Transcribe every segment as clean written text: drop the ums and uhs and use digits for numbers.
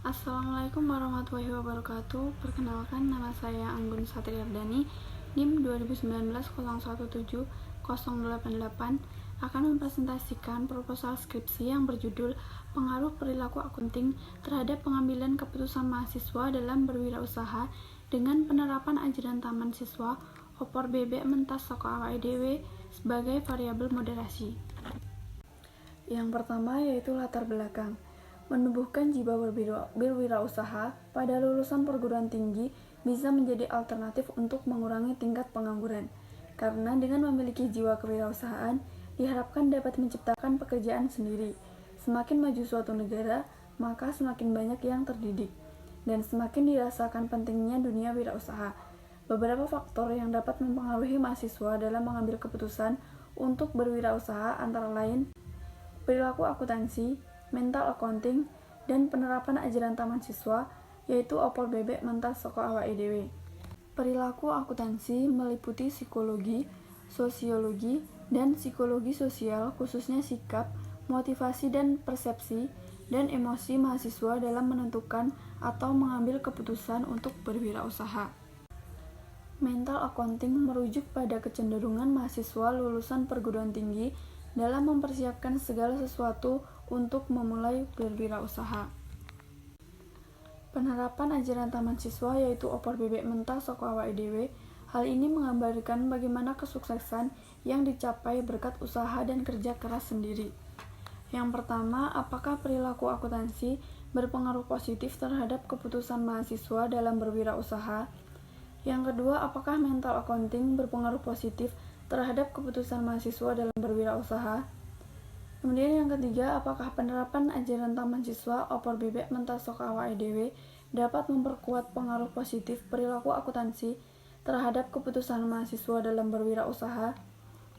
Assalamualaikum warahmatullahi wabarakatuh. Perkenalkan, nama saya Anggun Satriardani, NIM 2019 017088, akan mempresentasikan proposal skripsi yang berjudul Pengaruh Perilaku Akunting terhadap Pengambilan Keputusan Mahasiswa dalam Berwirausaha dengan Penerapan Ajaran Taman Siswa Opor Bebek Mentas Soko Awake Dhewe sebagai variabel moderasi. Yang pertama yaitu latar belakang. Menumbuhkan jiwa berwirausaha pada lulusan perguruan tinggi bisa menjadi alternatif untuk mengurangi tingkat pengangguran. Karena dengan memiliki jiwa kewirausahaan, diharapkan dapat menciptakan pekerjaan sendiri. Semakin maju suatu negara, maka semakin banyak yang terdidik. Dan semakin dirasakan pentingnya dunia wirausaha. Beberapa faktor yang dapat mempengaruhi mahasiswa dalam mengambil keputusan untuk berwirausaha antara lain perilaku akuntansi, mental accounting, dan penerapan ajaran taman siswa, yaitu Opor Bebek Mentas Soko Awake Dhewe. Perilaku akuntansi meliputi psikologi, sosiologi, dan psikologi sosial, khususnya sikap, motivasi dan persepsi, dan emosi mahasiswa dalam menentukan atau mengambil keputusan untuk berwirausaha. Mental accounting merujuk pada kecenderungan mahasiswa lulusan perguruan tinggi dalam mempersiapkan segala sesuatu untuk memulai berwirausaha. Penerapan ajaran taman siswa yaitu Opor Bebek Mentas Soko Awake Dhewe. Hal ini menggambarkan bagaimana kesuksesan yang dicapai berkat usaha dan kerja keras sendiri. Yang pertama, apakah perilaku akuntansi berpengaruh positif terhadap keputusan mahasiswa dalam berwirausaha? Yang kedua, apakah mental accounting berpengaruh positif terhadap keputusan mahasiswa dalam berwirausaha? Kemudian yang ketiga, apakah penerapan ajaran taman siswa Opor Bebek Mentas Soko Awake Dhewe dapat memperkuat pengaruh positif perilaku akuntansi terhadap keputusan mahasiswa dalam berwirausaha?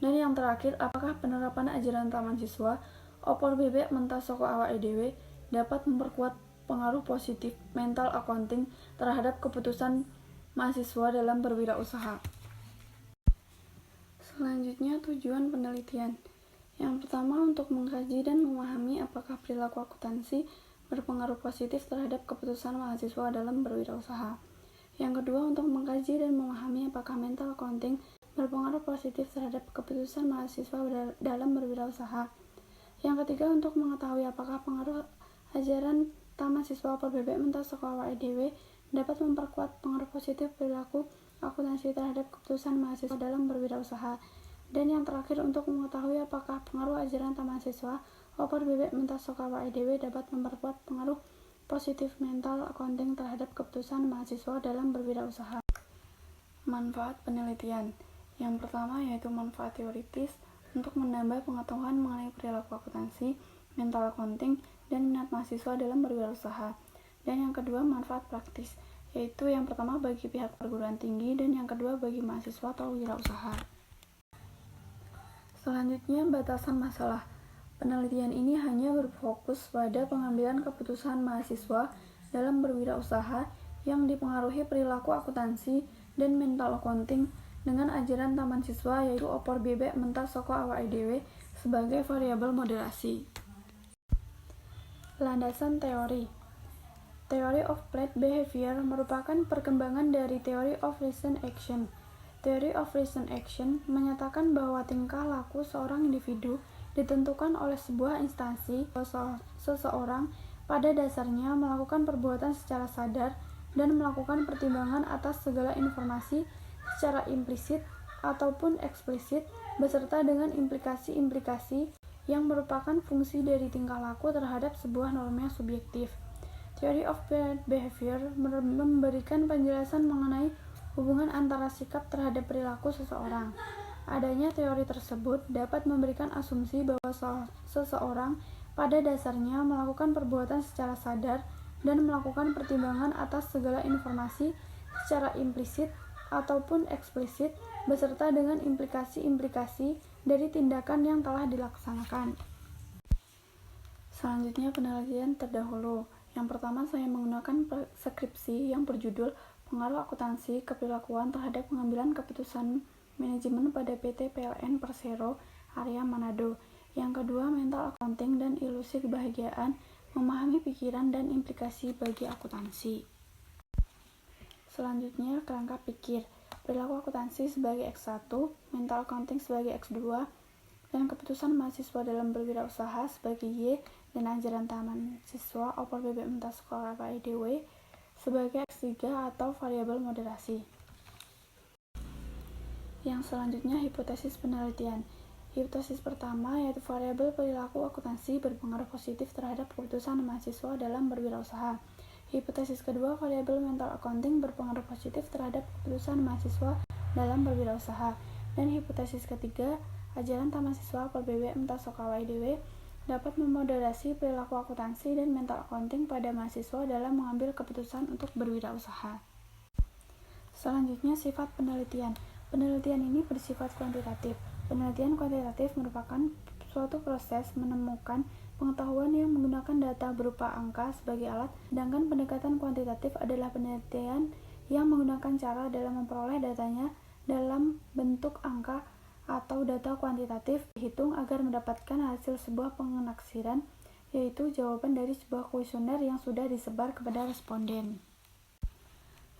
Dan yang terakhir, apakah penerapan ajaran taman siswa Opor Bebek Mentas Soko Awake Dhewe dapat memperkuat pengaruh positif mental accounting terhadap keputusan mahasiswa dalam berwirausaha? Selanjutnya, tujuan penelitian. Yang pertama, untuk mengkaji dan memahami apakah perilaku akuntansi berpengaruh positif terhadap keputusan mahasiswa dalam berwirausaha. Yang kedua, untuk mengkaji dan memahami apakah mental accounting berpengaruh positif terhadap keputusan mahasiswa dalam berwirausaha. Yang ketiga, untuk mengetahui apakah pengaruh ajaran taman siswa Opor Bebek Mentas Soko Awake Dhewe dapat memperkuat pengaruh positif perilaku akuntansi terhadap keputusan mahasiswa dalam berwirausaha. Dan yang terakhir, untuk mengetahui apakah pengaruh ajaran taman siswa Opor Bebek Mentas Soko Awake Dhewe dapat memperkuat pengaruh positif mental accounting terhadap keputusan mahasiswa dalam berwirausaha. Manfaat penelitian. Yang pertama yaitu manfaat teoritis untuk menambah pengetahuan mengenai perilaku akuntansi, mental accounting, dan minat mahasiswa dalam berwirausaha. Dan yang kedua, manfaat praktis, yaitu yang pertama bagi pihak perguruan tinggi dan yang kedua bagi mahasiswa atau wirausaha. Selanjutnya, batasan masalah. Penelitian ini hanya berfokus pada pengambilan keputusan mahasiswa dalam berwirausaha yang dipengaruhi perilaku akuntansi dan mental accounting dengan ajaran taman siswa yaitu Opor Bebek Mentas Soko Awake Dhewe sebagai variabel moderasi. Landasan teori. Theory of Planned Behavior merupakan perkembangan dari Theory of Recent Action. Theory of Recent Action menyatakan bahwa tingkah laku seorang individu ditentukan oleh sebuah instansi atau seseorang pada dasarnya melakukan perbuatan secara sadar dan melakukan pertimbangan atas segala informasi secara implisit ataupun eksplisit beserta dengan implikasi-implikasi yang merupakan fungsi dari tingkah laku terhadap sebuah norma subjektif. Theory of Planned Behavior memberikan penjelasan mengenai hubungan antara sikap terhadap perilaku seseorang. Adanya teori tersebut dapat memberikan asumsi bahwa seseorang pada dasarnya melakukan perbuatan secara sadar dan melakukan pertimbangan atas segala informasi secara implisit ataupun eksplisit beserta dengan implikasi-implikasi dari tindakan yang telah dilaksanakan. Selanjutnya, penelitian terdahulu. Yang pertama, saya menggunakan skripsi yang berjudul Pengaruh Akuntansi Keperilakuan terhadap Pengambilan Keputusan Manajemen pada PT PLN Persero Area Manado. Yang kedua, Mental Accounting dan Ilusi Kebahagiaan memahami pikiran dan implikasi bagi akuntansi. Selanjutnya, kerangka pikir. Perilaku akuntansi sebagai X1, mental accounting sebagai X2, dan keputusan mahasiswa dalam berwirausaha sebagai Y, dan ajaran taman siswa Opor BBM Sekolah IDW sebagai X3 atau variabel moderasi. Yang selanjutnya, hipotesis penelitian. Hipotesis pertama yaitu variabel perilaku akuntansi berpengaruh positif terhadap keputusan mahasiswa dalam berwirausaha. Hipotesis kedua, variabel mental accounting berpengaruh positif terhadap keputusan mahasiswa dalam berwirausaha. Dan hipotesis ketiga, ajaran taman siswa Opor BBM Sekolah IDW dapat memoderasi perilaku akuntansi dan mental accounting pada mahasiswa dalam mengambil keputusan untuk berwirausaha. Selanjutnya, sifat penelitian. Penelitian ini bersifat kuantitatif. Penelitian kuantitatif merupakan suatu proses menemukan pengetahuan yang menggunakan data berupa angka sebagai alat, sedangkan pendekatan kuantitatif adalah penelitian yang menggunakan cara dalam memperoleh datanya dalam bentuk angka atau data kuantitatif dihitung agar mendapatkan hasil sebuah penaksiran, yaitu jawaban dari sebuah kuesioner yang sudah disebar kepada responden.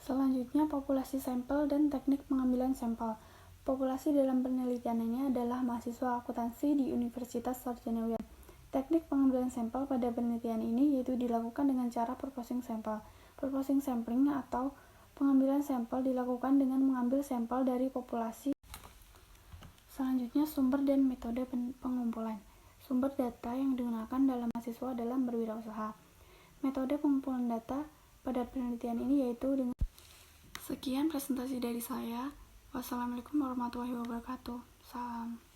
Selanjutnya, populasi sampel dan teknik pengambilan sampel. Populasi dalam penelitian ini adalah mahasiswa akuntansi di Universitas Sarjana Wiran. Teknik pengambilan sampel pada penelitian ini yaitu dilakukan dengan cara purposing sampel. Purposing sampling atau pengambilan sampel dilakukan dengan mengambil sampel dari populasi. Selanjutnya, sumber dan metode pengumpulan. Sumber data yang digunakan dalam mahasiswa dalam berwirausaha. Metode pengumpulan data pada penelitian ini yaitu dengan. Sekian presentasi dari saya. Wassalamualaikum warahmatullahi wabarakatuh. Salam.